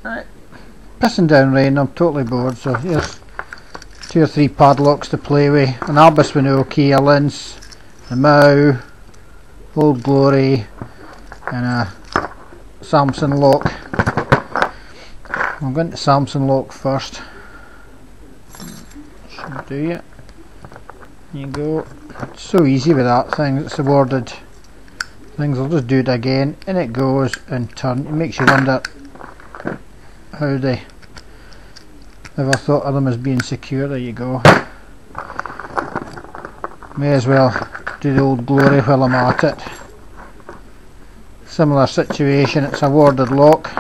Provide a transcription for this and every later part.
Right, pissing down rain, I'm totally bored, so here's 2 or 3 padlocks to play with. An Albus with no key, a lince, a Mau, Old Glory, and a Samson lock. I'm going to Samson lock first. Should do it. There you go. It's so easy with that thing, it's awarded things. I'll just do it again, and it goes and turn. It makes you wonder how they ever thought of them as being secure. There you go. May as well do the Old Glory while I'm at it. Similar situation, it's a warded lock.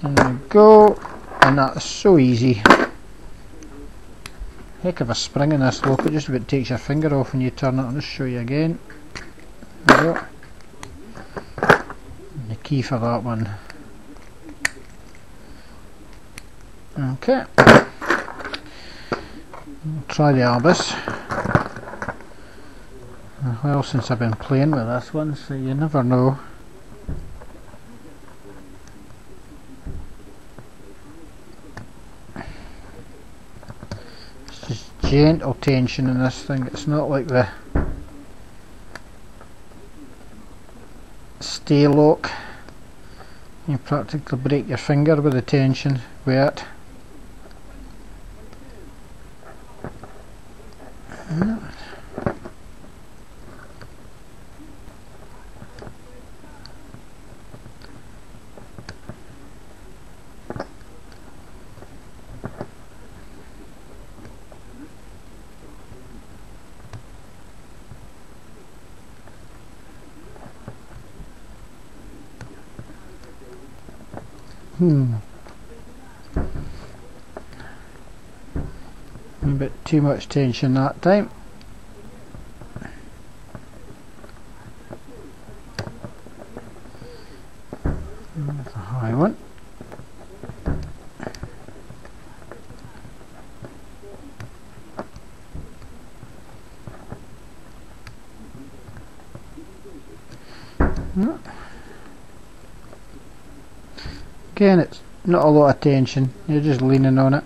There we go, and that's so easy. Heck of a spring in this lock, it just about takes your finger off when you turn it. I'll just show you again. There we go. And the key for that one. Okay. I'll try the Albus. Well, since I've been playing with this one, so you never know. It's just gentle tension in this thing. It's not like the stay lock. You practically break your finger with the tension with it. A bit too much tension that time. That's a high one. Again, it's not a lot of tension, you're just leaning on it.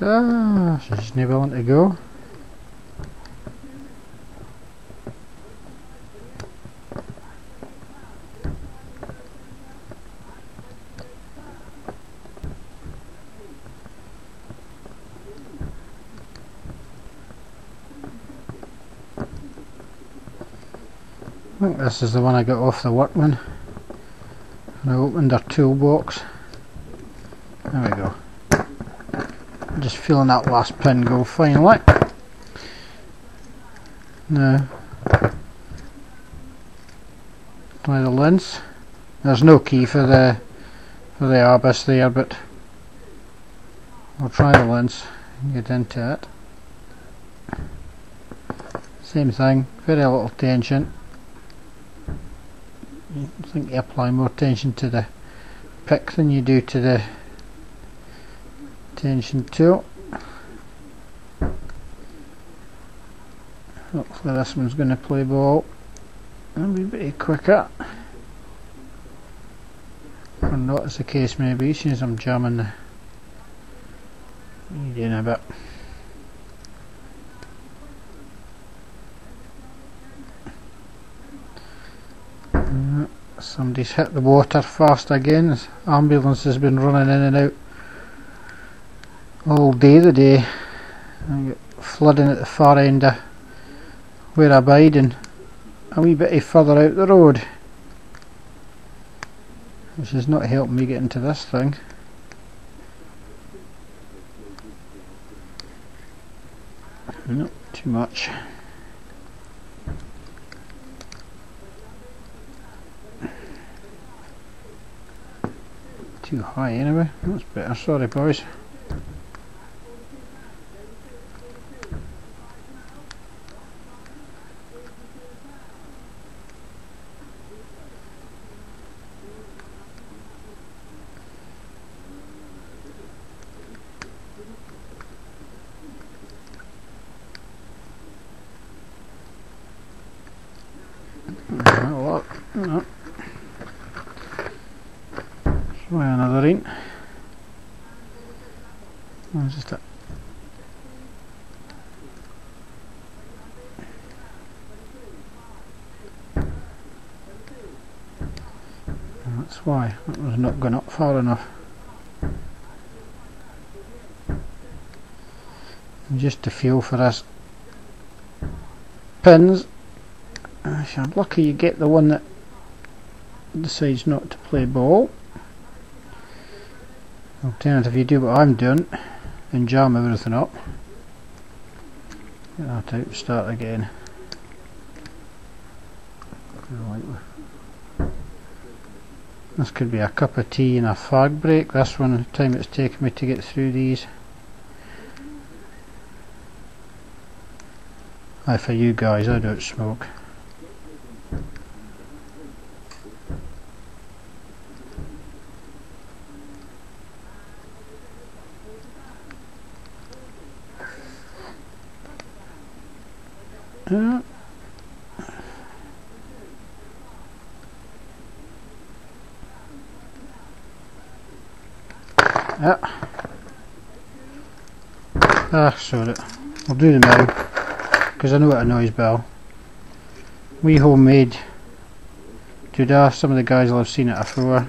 Ah, she's not willing to go. I think this is the one I got off the workman when I opened her toolbox. There we go. I'm just feeling that last pin go finally. Now, try the lince. There's no key for the Albus there, but I'll try the lince and get into it. Same thing, very little tension. I think you apply more tension to the pick than you do to the tension tool. Hopefully this one's going to play ball and be a bit quicker, or not as the case may be, since I'm jamming the median a bit. Somebody's hit the water fast again. This ambulance has been running in and out all day today. I get flooding at the far end of where I bide and a wee bit further out the road, which is not helping me get into this thing. Nope, too much. Too high anyway. That's better. Sorry boys. chlorine. Just a that's why that was not going up far enough. And just to feel for this pins, if you're lucky you get the one that decides not to play ball. Alternative, you do what I'm doing and jam everything up. Get that out, start again. This could be a cup of tea and a fag break. This one, the time it's taken me to get through these. Aye, for you guys, I don't smoke. Yeah. Sorry. I'll do them now because I know it annoys Bill. We homemade doodah. Some of the guys will have seen it before.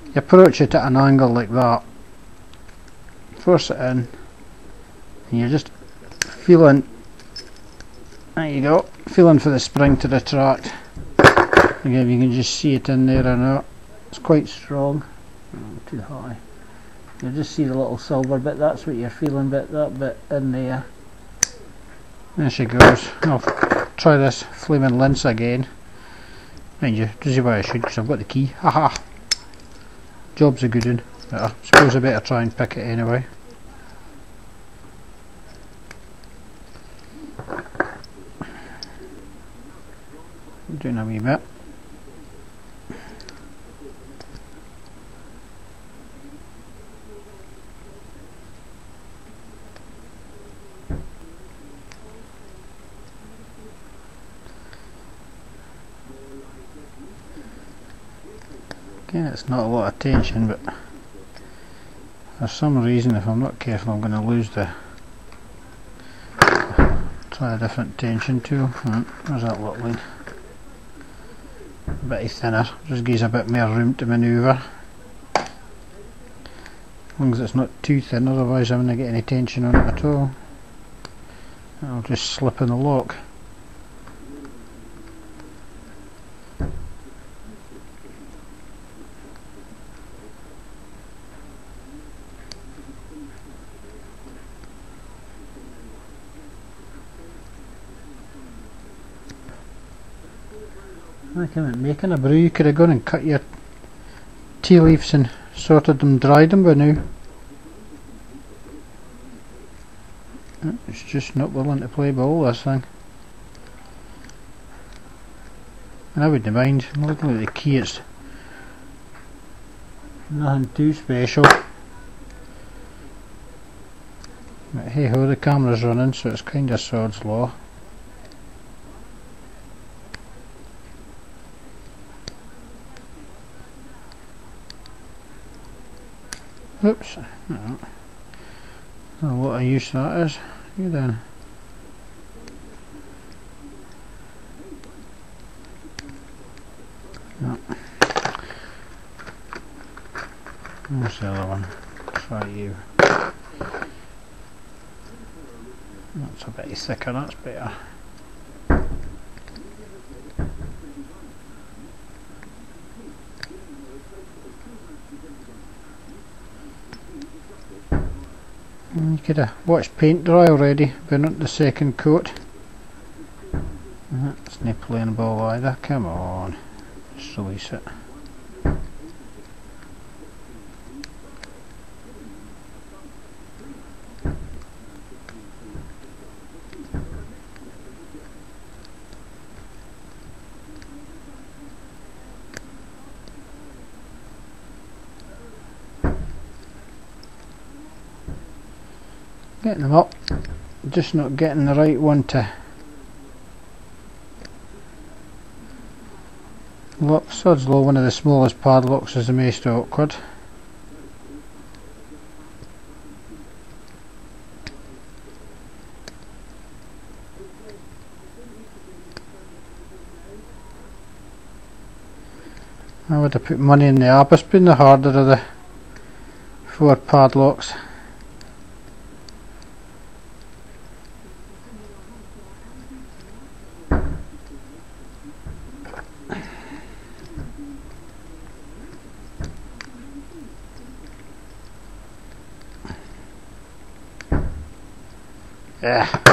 You approach it at an angle like that, force it in, and you're just feeling. There you go, feeling for the spring to retract. Again, you can just see it in there or not. It's quite strong. Oh, too high. You just see the little silver bit, that's what you're feeling, that bit in there. There she goes. I'll try this flaming lince again. Mind you, this is why I should, because I've got the key. Haha! Job's a good one. But I suppose I better try and pick it anyway. I'm doing a wee bit. Again, it's not a lot of tension, but for some reason, if I'm not careful, I'm going to lose the. Try a different tension tool. Where's that lot line? A bit thinner, just gives a bit more room to manoeuvre. As long as it's not too thin, otherwise I'm not going to get any tension on it at all. I'll just slip in the lock. I think making a brew, you could have gone and cut your tea leaves and sorted them, dried them by now. It's just not willing to play ball, this thing. And I wouldn't mind. I'm looking at the key, it's nothing too special. But hey ho, the camera's running, so it's kind of sod's law. Oops, no. I don't know what use that is. You then. No. Where's the other one? Try you. That's a bit thicker, that's better. You could have watched paint dry already, been on the second coat. That's not playing ball either, come on, just release it. Getting them up, just not getting the right one to lock. Sod's law, one of the smallest padlocks is the most awkward. I would have put money in the Arbus being the harder of the 4 padlocks. Yeah.